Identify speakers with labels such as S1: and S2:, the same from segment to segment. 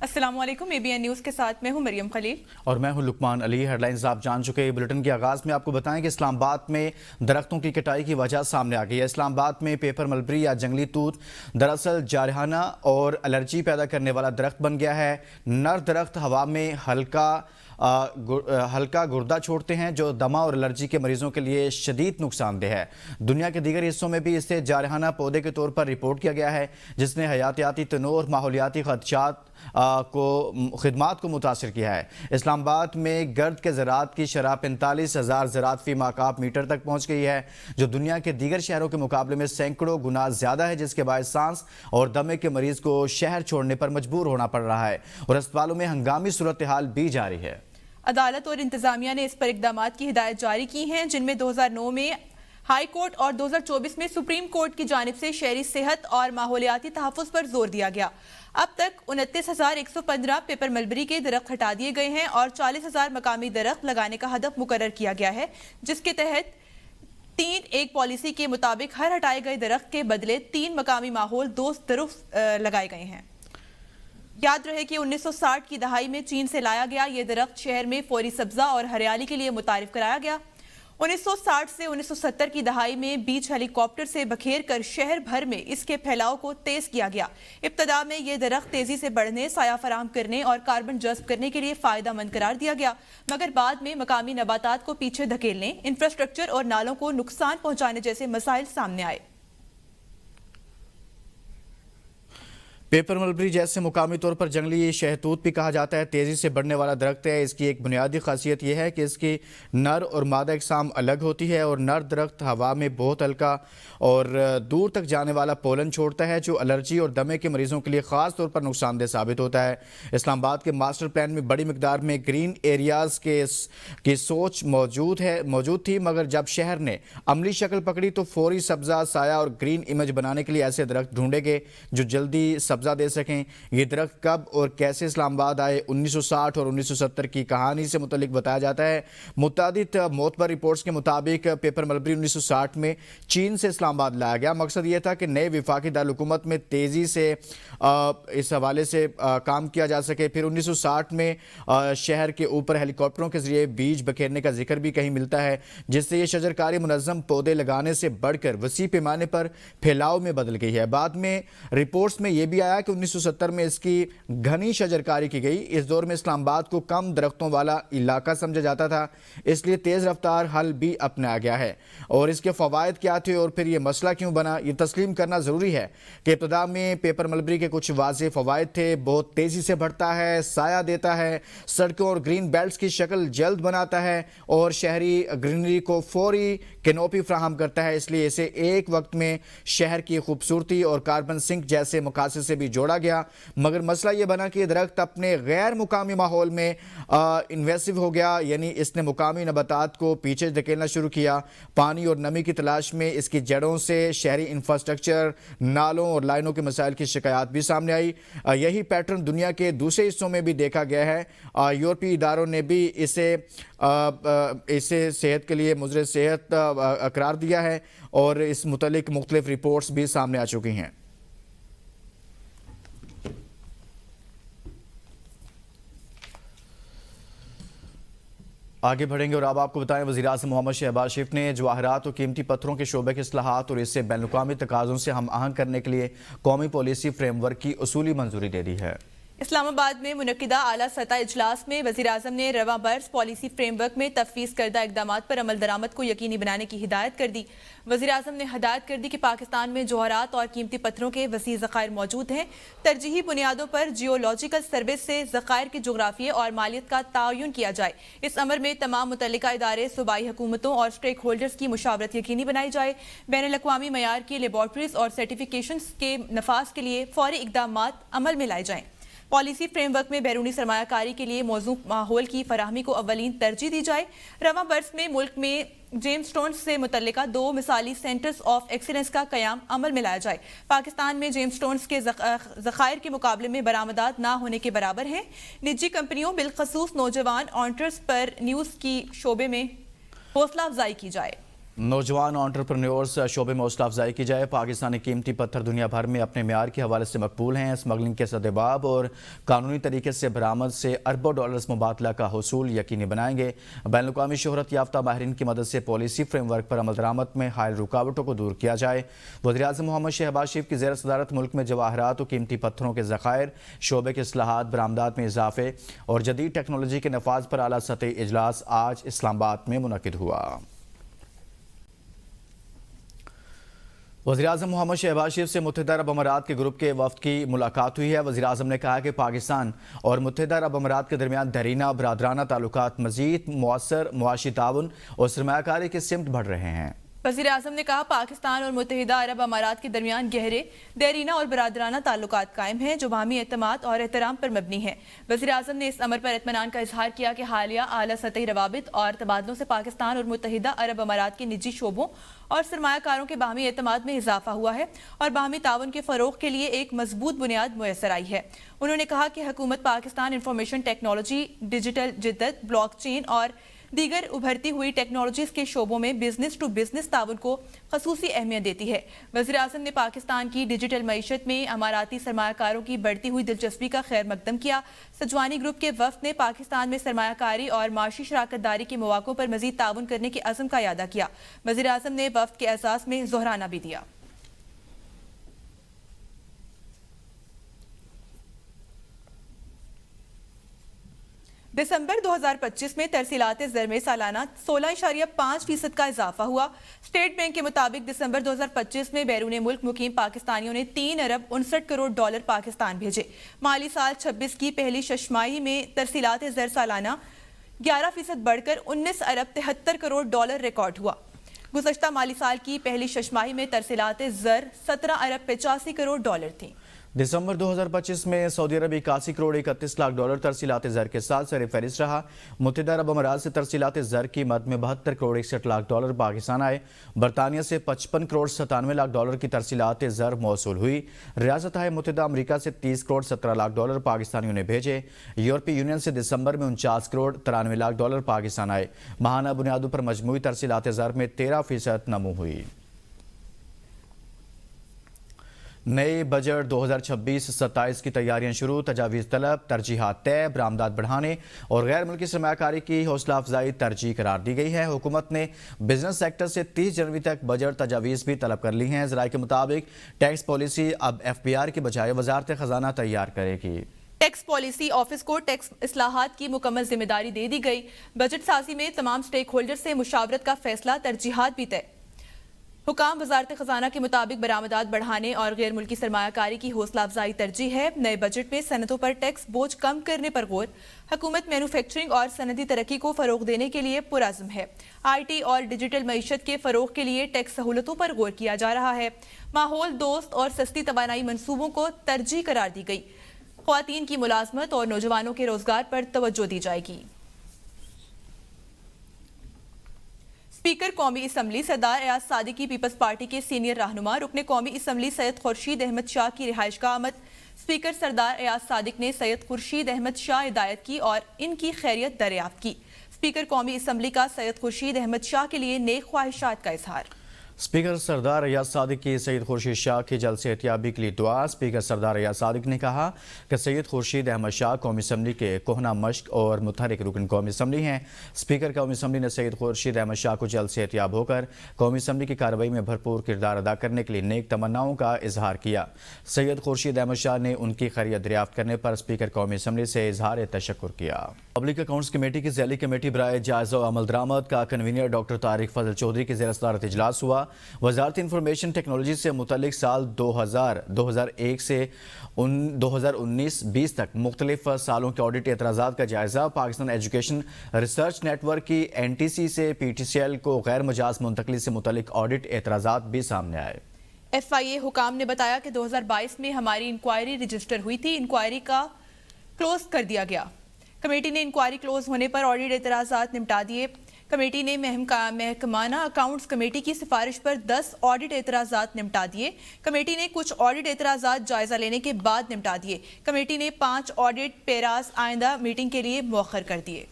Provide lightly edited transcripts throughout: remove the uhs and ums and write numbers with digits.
S1: السلام علیکم، ABN news کے ساتھ میں ہوں مریم خلیل
S2: اور میں ہوں لقمان علی۔ ہیڈ لائنز آپ جان چکے ہیں۔ بلیٹن کے آغاز میں آپ کو بتائیں کہ اسلام آباد میں درختوں کی کٹائی کی وجہ سامنے آ گئی ہے۔ اسلام آباد میں پیپر ملبری یا جنگلی توت دراصل جارحانہ اور الرجی پیدا کرنے والا درخت بن گیا ہے۔ نر درخت ہوا میں ہلکا گردہ چھوڑتے ہیں جو دمہ اور الرجی کے مریضوں کے لیے شدید نقصان دہ ہے۔ دنیا کے دیگر حصوں میں بھی اسے جارحانہ پودے کے طور پر رپورٹ کیا گیا ہے، جس نے حیاتیاتی تنوع اور ماحولیاتی خدمات کو متاثر کیا ہے۔ اسلام آباد میں گرد کے ذرات کی شرح 45,000 ذرات فی مکعب میٹر تک پہنچ گئی ہے، جو دنیا کے دیگر شہروں کے مقابلے میں سینکڑوں گنا زیادہ ہے، جس کے باعث سانس اور دمے کے مریض کو شہر چھوڑنے پر مجبور ہونا پڑ رہا ہے اور اسپتالوں میں ہنگامی صورتحال بھی جاری ہے۔
S1: عدالت اور انتظامیہ نے اس پر اقدامات کی ہدایت جاری کی ہیں، جن میں 2009 میں ہائی کورٹ اور 2024 میں سپریم کورٹ کی جانب سے شہری صحت اور ماحولیاتی تحفظ پر زور دیا گیا۔ اب تک 29,115 پیپر ملبری کے درخت ہٹا دیے گئے ہیں اور 40,000 مقامی درخت لگانے کا ہدف مقرر کیا گیا ہے، جس کے تحت 3-1 پالیسی کے مطابق ہر ہٹائے گئے درخت کے بدلے 3 مقامی ماحول دوست درخت لگائے گئے ہیں۔ یاد رہے کہ 1960 کی دہائی میں چین سے لایا گیا یہ درخت شہر میں فوری سبزہ اور ہریالی کے لیے متعارف کرایا گیا۔ 1960 سے 1970 کی دہائی میں بیچ ہیلی کاپٹر سے بکھیر کر شہر بھر میں اس کے پھیلاؤ کو تیز کیا گیا۔ ابتدا میں یہ درخت تیزی سے بڑھنے، سایہ فراہم کرنے اور کاربن جذب کرنے کے لیے فائدہ مند قرار دیا گیا، مگر بعد میں مقامی نباتات کو پیچھے دھکیلنے، انفراسٹرکچر اور نالوں کو نقصان پہنچانے جیسے مسائل سامنے آئے۔
S2: پیپر ملبری جیسے مقامی طور پر جنگلی شہتوت بھی کہا جاتا ہے تیزی سے بڑھنے والا درخت ہے۔ اس کی ایک بنیادی خاصیت یہ ہے کہ اس کی نر اور مادہ اقسام الگ ہوتی ہے اور نر درخت ہوا میں بہت ہلکا اور دور تک جانے والا پولن چھوڑتا ہے، جو الرجی اور دمے کے مریضوں کے لیے خاص طور پر نقصان دہ ثابت ہوتا ہے۔ اسلام آباد کے ماسٹر پلان میں بڑی مقدار میں گرین ایریاز کی سوچ موجود تھی، مگر جب شہر نے عملی شکل پکڑی تو فوری سبزہ، سایہ اور گرین امیج بنانے کے لیے ایسے درخت ڈھونڈے گئے جو جلدی سبزہ دے سکیں۔ یہ درخت کب اور کیسے اسلام آباد آئے؟ 1960 اور 1970 کی کہانی سے متعلق بتایا جاتا ہے۔ متعدد معتبر رپورٹس کے مطابق پیپر ملبری 1960 میں چین سے اسلام آباد لایا گیا۔ مقصد یہ تھا کہ نئے وفاقی دارالحکومت میں تیزی سے اس حوالے سے کام کیا جا سکے۔ پھر 1960 میں شہر کے اوپر ہیلی کاپٹروں کے ذریعے بیج بکھیرنے کا ذکر بھی کہیں ملتا ہے، جس سے یہ شجرکاری منظم پودے لگانے سے بڑھ کر وسیع پیمانے پر پھیلاؤ میں بدل گئی ہے۔ بعد میں رپورٹس میں یہ بھی آیا کہ 1970 میں اس کی گھنی شجرکاری کی گئی۔ اس دور میں اسلام آباد کو کم درختوں والا علاقہ سمجھا جاتا تھا، اس لیے تیز رفتار حل بھی اپنایا گیا ہے۔ اور اس کے فوائد کیا تھے اور پھر یہ مسئلہ کیوں بنا، یہ تسلیم کرنا ضروری ہے کہ ابتدا میں پیپر ملبری کے کچھ واضح فوائد تھے۔ بہت تیزی سے بڑھتا ہے، سایہ دیتا ہے، سڑکوں اور گرین بیلٹس کی شکل جلد بناتا ہے اور شہری گرینری کو فوری کینوپی فراہم کرتا ہے، اس لیے اسے ایک وقت میں شہر کی خوبصورتی اور کاربن سنک جیسے مقاصد سے بھی جوڑا گیا۔ مگر مسئلہ یہ بنا کہ یہ درخت اپنے غیر مقامی ماحول میں انویسو ہو گیا، یعنی اس نے مقامی نباتات کو پیچھے دھکیلنا شروع کیا۔ پانی اور نمی کی تلاش میں اس کی جڑوں سے شہری انفراسٹرکچر، نالوں اور لائنوں کے مسائل کی شکایات بھی سامنے آئی۔ یہی پیٹرن دنیا کے دوسرے حصوں میں بھی دیکھا گیا ہے۔ یورپی اداروں نے بھی اسے صحت کے لیے مضر صحت قرار دیا ہے اور اس متعلق مختلف رپورٹس بھی سامنے آ چکی ہیں۔ آگے بڑھیں گے اور اب آپ کو بتائیں وزیراعظم محمد شہباز شریف نے جواہرات اور قیمتی پتھروں کے شعبے کے اصلاحات اور اس سے بین الاقوامی تقاضوں سے ہم آہنگ کرنے کے لیے قومی پالیسی فریم ورک کی اصولی منظوری دے دی ہے۔
S1: اسلام آباد میں منعقدہ اعلیٰ سطح اجلاس میں وزیراعظم نے رواں برس پالیسی فریم ورک میں تفویض کردہ اقدامات پر عمل درآمد کو یقینی بنانے کی ہدایت کر دی۔ وزیراعظم نے ہدایت کر دی کہ پاکستان میں جوہرات اور قیمتی پتھروں کے وسیع ذخائر موجود ہیں۔ ترجیحی بنیادوں پر جیولوجیکل سروے سے ذخائر کے جغرافیے اور مالیت کا تعین کیا جائے۔ اس امر میں تمام متعلقہ ادارے، صوبائی حکومتوں اور سٹیک ہولڈرز کی مشاورت یقینی بنائی جائے۔ بین الاقوامی معیار کی لیبارٹریز اور سرٹیفکیشنز کے نفاذ کے لیے فوری اقدامات عمل میں لائے جائیں۔ پالیسی فریم ورک میں بیرونی سرمایہ کاری کے لیے موزوں ماحول کی فراہمی کو اولین ترجیح دی جائے۔ رواں برس میں ملک میں جیم سٹونز سے متعلقہ 2 مثالی سینٹرز آف ایکسیلنس کا قیام عمل میں لایا جائے۔ پاکستان میں جیم سٹونز کے ذخائر کے مقابلے میں برآمدات نہ ہونے کے برابر ہیں۔ نجی کمپنیوں بالخصوص نوجوان آنٹرز پر نیوز کی شعبے میں حوصلہ افزائی کی جائے۔
S2: नौजवान एंटरप्रेन्योर्स शोबे में हौसला अफजाई की जाए। पाकिस्तानी कीमती पत्थर दुनिया भर में अपने म्यार के हवाले से मकबूल हैं। स्मगलिंग के सदेबाब और कानूनी तरीके से बरामद से अरबों डॉलर्स मुबादला का हसूल यकीनी बनाएंगे। बैनुल-अक़वामी शोहरत याफ्ता माहिरीन की मदद से पॉलिसी फ्रेमवर्क पर अमल दरामद में हायल रुकावटों को दूर किया जाए। वज़ीर-ए-आज़म मोहम्मद शहबाज शरीफ की ज़ेर सदारत मुल्क में जवाहरात और कीमती पत्थरों के ज़खायर, शोबे के इस्लाहात, बरामदात में इजाफे और जदीद टेक्नोलॉजी के नफाज पर आला सतही इजलास आज इस्लामाबाद में मुनक़िद हुआ। वज़ीर-ए-आज़म मोहम्मद शहबाज शरीफ से मुत्तहिदा अरब अमारात के ग्रुप के वफ़द की मुलाकात हुई है। वज़ीर-ए-आज़म ने कहा कि पाकिस्तान और मुत्तहिदा अरब अमारात के दरमियान दरीना बरादराना ताल्लुकात मज़ीद मुअस्सर मुआशी ताउन और सरमायाकारी की सिमत बढ़ रहे हैं।
S1: वज़ीर-ए-आज़म ने कहा पाकिस्तान और मुत्तहिदा अरब अमारात के दरमियान गहरे देरीना और बरादराना ताल्लुकात कायम हैं जो बाहमी एतमाद और एहतराम पर मबनी हैं। वज़ीर-ए-आज़म ने इस अमर पर इत्मीनान का इजहार किया कि हालिया आला सतही रवाबित और तबादलों से पाकिस्तान और मुत्तहिदा अरब अमारात के निजी शोबों और सरमायाकारों के बाहमी एतमाद में इजाफा हुआ है और बाहमी ताउन के फ़रोग़ के लिए एक मजबूत बुनियाद मुयस्सर आई है। उन्होंने कहा कि हुकूमत पाकिस्तान इंफॉर्मेशन टेक्नोलॉजी, डिजिटल जिद्दत, ब्लॉकचेन और दीगर उभरती हुई टेक्नोलॉजीज के शोबों में बिजनेस टू बिजनेस ताउन को खसूसी अहमियत देती है। वज़ीर-ए-आज़म ने पाकिस्तान की डिजिटल मईशत में अमाराती सरमायाकारों की बढ़ती हुई दिलचस्पी का खैर मकदम किया। सजवानी ग्रुप के वफ़द ने पाकिस्तान में सरमायाकारी और माशी शराकत दारी के मौक़ों पर मज़ीद ताउन करने के अज़्म का इयादा किया। वज़ीर-ए-आज़म ने वफ़द के एहसास में ज़ोहराना भी दिया। दिसंबर 2025 में तरसीलात ज़र में सालाना 16.5% का इजाफा हुआ। स्टेट बैंक के मुताबिक दिसंबर 2025 में बैरून मुल्क मुकीम पाकिस्तानियों ने 3 अरब 59 करोड़ डॉलर पाकिस्तान भेजे। माली साल 26 की पहली छमाही में तरसीलात ज़र सालाना 11% बढ़कर 19 अरब 73 करोड़ डॉलर रिकॉर्ड हुआ। गुज़श्ता माली साल की पहली छमाही में तरसीलात ज़र 17 अरब 85 करोड़ डॉलर थी।
S2: दिसंबर 2025 में सऊदी अरब 81 करोड़ 31 लाख डॉलर तरसीलात ज़र के साथ सर फहरिस्त रहा। मुत्तहिदा अरब अमारात से तरसीलात ज़र की मद में 72 करोड़ 61 लाख डॉलर पाकिस्तान आए। बरतानिया से 55 करोड़ 97 लाख डॉलर की तरसीलात ज़र मौसूल हुई। रियासत मुत्तहिदा अमरीका से 30 करोड़ 17 लाख डॉलर पाकिस्तानियों ने भेजे। यूरोपीय यूनियन से दिसंबर में 49 करोड़ 93 लाख डॉलर पाकिस्तान आए। माहाना बुनियादों पर मजमूई तरसीलात ज़र में 13% नमू हुई। नए बजट 2026-27 की तैयारियां शुरू। तजावीज़ तलब, तरजीहात तय, बरामदात बढ़ाने और गैर मुल्की सरमायाकारी की हौसला अफजाई तरजीह करार दी गई है। हुकूमत ने बिजनेस सेक्टर से 30 जनवरी तक बजट तजावीज़ भी तलब कर ली हैं। ज़राए के मुताबिक टैक्स पॉलिसी अब FBR की बजाय वजारत ख़जाना तैयार करेगी।
S1: टैक्स पॉलिसी ऑफिस को टैक्स इस्लाहात की मुकम्मल जिम्मेदारी दे दी गई। बजट साजी में तमाम स्टेक होल्डर से मुशावरत का फैसला, तरजीहात भी तय। हुकाम वजारत खजाना के मुताबिक बरामदात बढ़ाने और गैर मुल्की सरमायाकारी की हौसला अफजाई तरजीह है। नए बजट में सनतों पर टैक्स बोझ कम करने पर गौर। हुकूमत मैन्युफैक्चरिंग और सनती तरक्की को फरोग देने के लिए पुरअज़्म है। IT और डिजिटल मईशत के फरोग के लिए टैक्स सहूलतों पर गौर किया जा रहा है। माहौल दोस्त और सस्ती तवानाई मनसूबों को तरजीह करार दी गई। ख्वातीन की मुलाजमत और नौजवानों के रोजगार पर तवज्जो दी जाएगी। स्पीकर कौमी असम्बली सरदार एयाज सादिक की पीपल्स पार्टी के सीनियर रहनुमा रुकने कौमी असम्बली सैयद खुर्शीद अहमद शाह की रिहाइश का आमद। स्पीकर सरदार एयाज सादिक ने सैयद खुर्शीद अहमद शाह हिदायत की और इनकी खैरियत दरियाफ्त की। स्पीकर कौमी असम्बली का सैयद खुर्शीद अहमद शाह के लिए नेक ख्वाहिशात का इजहार।
S2: स्पीकर सरदार एयाज सादिक की सैयद खुर्शीद शाह की जल्द सेहतियाबी के लिए दुआ। स्पीकर सरदार एयाज सादिक ने कहा कि सैयद खुर्शीद अहमद शाह कौमी असम्बली के कोहना मश्क और मुतहरिक रुकन कौमी असम्बली हैं। स्पीकर कौमी असम्बली ने सैयद खुर्शीद अहमद शाह को जल्द सेहतियाब होकर कौमी असम्बली की कार्रवाई में भरपूर किरदार अदा करने के लिए नेक तमन्नाओं का इजहार किया। सैयद खुर्शीद अहमद शाह ने उनकी खैरियत दरियाफ्त करने पर स्पीकर कौमी असम्बली से इजहार तशक्कुर किया। पब्लिक अकाउंट्स कमेटी की ज़ैली कमेटी बराए जायज़ा और अमल दरामद का कन्वीनर डॉक्टर तारिक फजल चौधरी की ज़ेर सदारत इजलास हुआ। वजारत इंफॉर्मेशन टेक्नोलॉजी से मुतल्लिक साल 2001 से 2019-20 तक मुख्तलिफ सालों के ऑडिट एतराज़ात का जायज़ा। पाकिस्तान एजुकेशन रिसर्च नेटवर्क की NTC से PTCL को गैर मजाज मुंतकली से मुतल्लिक ऑडिट एतराज़ात भी सामने आए।
S1: FIA हुकाम ने बताया कि 2022 में हमारी इंक्वायरी रजिस्टर हुई थी। इंक्वायरी का क्लोज कर दिया गया। कमेटी ने इंक्वायरी क्लोज होने पर ऑडिट एतराज़ात निपटा दिए। कमेटी ने महकमाना अकाउंट्स कमेटी की सिफारिश पर 10 ऑडिट एतराज़ात निपटा दिए। कमेटी ने कुछ ऑडिट एतराज़ात जायजा लेने के बाद निपटा दिए। कमेटी ने 5 ऑडिट पेरास आइंदा मीटिंग के लिए मौखर कर दिए।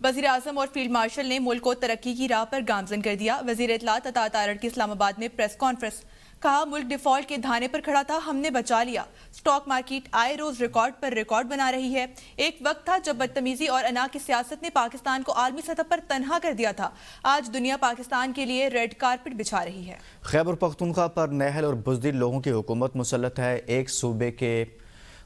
S1: वज़ीर आज़म और फील्ड मार्शल ने मुल्क को तरक्की की राह पर गामजन कर दिया। वज़ीर इत्तलात अता तारड़ की इस्लामाबाद में प्रेस कॉन्फ्रेंस, कहा मुल्क डिफॉल्ट के धाने पर खड़ा था, हमने बचा लिया। स्टॉक मार्केट आए रोज रिकॉर्ड पर रिकॉर्ड बना रही है। एक वक्त था जब बदतमीजी और अना की सियासत ने पाकिस्तान को आलमी सतह पर तन्हा कर दिया था। आज दुनिया पाकिस्तान के लिए रेड कारपेट बिछा रही है।
S2: खैबर पख्तूनख्वा पर नाअहल और बुज़दिल लोगों की हुकूमत मुसल्लत है। एक सूबे के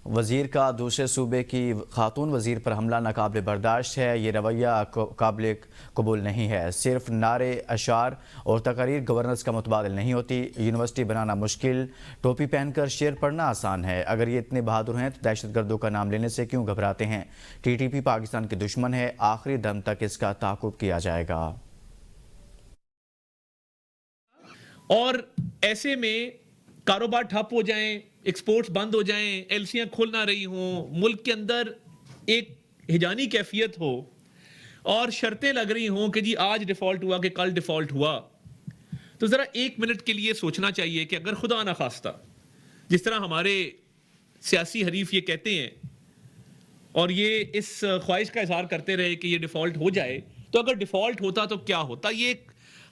S2: वज़ीर का दूसरे सूबे की खातून वज़ीर पर हमला नाकाबिल बर्दाश्त है। ये रवैया काबिल कबूल नहीं है। सिर्फ नारे, अशार और तकारीर गवर्नर्स का मुतबादिल नहीं होती। यूनिवर्सिटी बनाना मुश्किल, टोपी पहनकर शेर पढ़ना आसान है। अगर ये इतने बहादुर हैं तो दहशतगर्दों का नाम लेने से क्यों घबराते हैं? TTP पाकिस्तान के दुश्मन है, आखिरी दम तक इसका ताक़ुब किया जाएगा।
S3: और ऐसे में कारोबार ठप हो जाएं, एक्सपोर्ट्स बंद हो जाएं, एलसीआं खुल ना रही हों, मुल्क के अंदर एक हिजानी कैफियत हो और शर्तें लग रही हों कि जी आज डिफॉल्ट हुआ कि कल डिफॉल्ट हुआ, तो ज़रा एक मिनट के लिए सोचना चाहिए कि अगर खुदा ना खास्ता जिस तरह हमारे सियासी हरीफ ये कहते हैं और ये इस ख्वाहिश का इजहार करते रहे कि ये डिफॉल्ट हो जाए, तो अगर डिफॉल्ट होता तो क्या होता? ये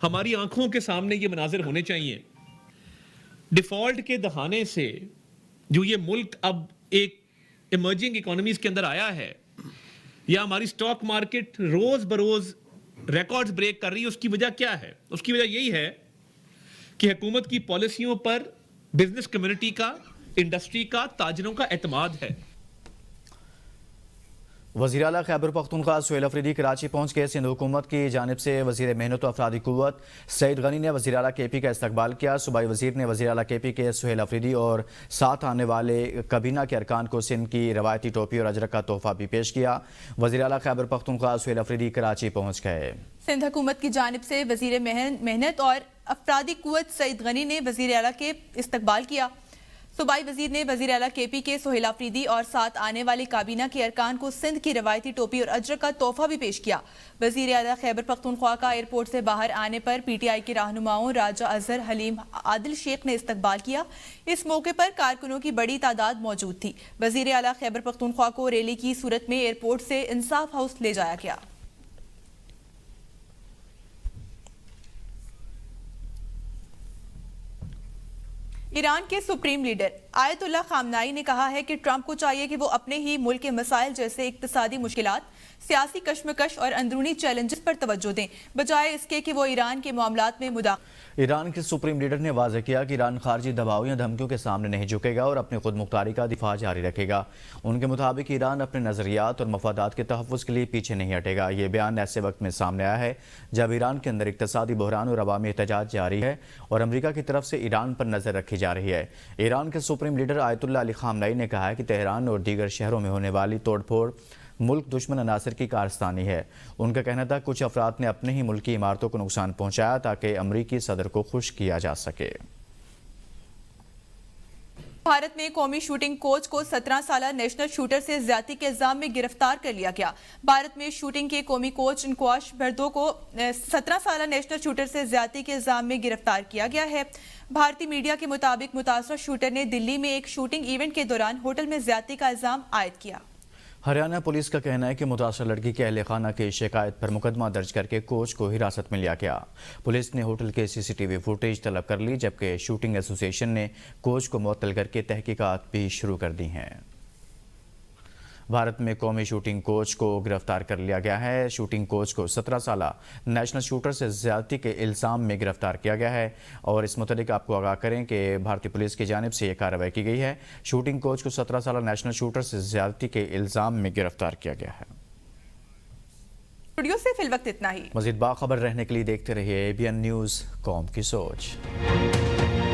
S3: हमारी आंखों के सामने ये मनाजिर होने चाहिए। डिफॉल्ट के दहाने से जो ये मुल्क अब एक इमर्जिंग इकोनॉमीज के अंदर आया है, या हमारी स्टॉक मार्केट रोज बरोज रिकॉर्ड्स ब्रेक कर रही है, उसकी वजह क्या है? उसकी वजह यही है कि हुकूमत की पॉलिसियों पर बिजनेस कम्युनिटी का, इंडस्ट्री का, ताजरों का एतमाद है।
S2: वज़ीर आला खैबर पख्तूनख्वा सुहेल अफरीदी कराची पहुँच गए। सिंध हुकूमत की जानिब से वज़ीर मेहनत व अफरादी क़ुव्वत सईद गनी ने वज़ीर आला KP का इस्तकबाल किया। सूबाई वज़ीर ने वज़ीर आला KP के सुहेल अफरीदी और साथ आने वाले कबीना के अरकान को सिंध की रवायती टोपी और अजरक का तोहफा भी पेश किया। वज़ीर आला खैबर पख्तूनख्वा सुहेल अफरीदी कराची पहुँच गए।
S1: सिंध हुकूमत की जानिब से वज़ीर मेहनत और अफरादी क़ुव्वत सईद गनी ने वज़ीर आला के इस्तकबाल किया। सूबाई वज़ीर ने वज़ीर आला KP के सुहेल अफरीदी और साथ आने वाली काबीना के अरकान को सिंध की रवायती टोपी और अजरक का तोहफा भी पेश किया। वज़ीर आला खैबर पख्तूनख्वा का एयरपोर्ट से बाहर आने पर PTI के रहनुमाओं राजा अजहर, हलीम, आदिल शेख ने इस्तकबाल किया। इस मौके पर कारकुनों की बड़ी तादाद मौजूद थी। वज़ीर आला खैबर पख्तूनख्वा को रैली की सूरत में एयरपोर्ट से इंसाफ हाउस ले जाया गया। ईरान के सुप्रीम लीडर आयतुल्लाह खामनाई ने कहा है कि ट्रंप को चाहिए कि वो अपने ही मुल्क के मसाइल जैसे इक्तिसादी मुश्किलात, सियासी कश्मकश और अंदरूनी चैलेंजेस पर तवज्जो दें, बजाय इसके कि वो ईरान के मामलात में
S2: ईरान के सुप्रीम लीडर ने वाज़ेह किया कि ईरान खारजी दबाव या धमकियों के सामने नहीं झुकेगा और अपनी खुद मुख्तारी का दिफा जारी रखेगा। उनके मुताबिक ईरान अपने नज़रियात और मफादात के तहफ़्फ़ुज़ के लिए पीछे नहीं हटेगा। ये बयान ऐसे वक्त में सामने आया है जब ईरान के अंदर इक़्तिसादी बहरान और अवामी एहतजाज जारी है और अमरीका की तरफ से ईरान पर नज़र रखी जा रही है। ईरान के सुप्रीम लीडर आयतुल्लाह अली खामनाई ने कहा है कि तेहरान और दीगर शहरों में होने वाली तोड़फोड़ मुल्क दुश्मन अनासर की कारस्तानी है। उनका कहना था कुछ अफराद ने अपने ही मुल्क की इमारतों को नुकसान पहुंचाया ताकि अमरीकी सदर को खुश किया जा सके।
S1: भारत में कौमी शूटिंग कोच को 17 साला नेशनल शूटर से ज्यादती के इल्जाम में गिरफ्तार कर लिया गया। भारत में शूटिंग के कौमी कोच इनक्वाश बर्दो को 17 साला नेशनल शूटर से ज्यादती के इल्जाम में गिरफ्तार किया गया है। भारतीय मीडिया के मुताबिक मुतासरा शूटर ने दिल्ली में एक शूटिंग इवेंट के दौरान होटल में ज्यादती का इल्जाम आयद किया।
S2: हरियाणा पुलिस का कहना है कि मुतासर लड़की के अहले खाना की शिकायत पर मुकदमा दर्ज करके कोच को हिरासत में लिया गया। पुलिस ने होटल के CCTV फुटेज तलब कर ली, जबकि शूटिंग एसोसिएशन ने कोच को मुअत्तल करके तहकीकात भी शुरू कर दी हैं। भारत में कौमी शूटिंग कोच को गिरफ्तार कर लिया गया है। शूटिंग कोच को 17 साला नेशनल शूटर से ज्यादती के इल्ज़ाम में गिरफ्तार किया गया है और इस मुताबिक आपको आगाह करें कि भारतीय पुलिस की जानिब से यह कार्रवाई की गई है। शूटिंग कोच को 17 साला नेशनल शूटर से ज्यादती के इल्ज़ाम में गिरफ्तार किया गया है।
S1: स्टूडियो से फिल वक्त इतना ही।
S2: मज़ीद बाखबर रहने के लिए देखते रहिए ABN न्यूज़, कौम की सोच।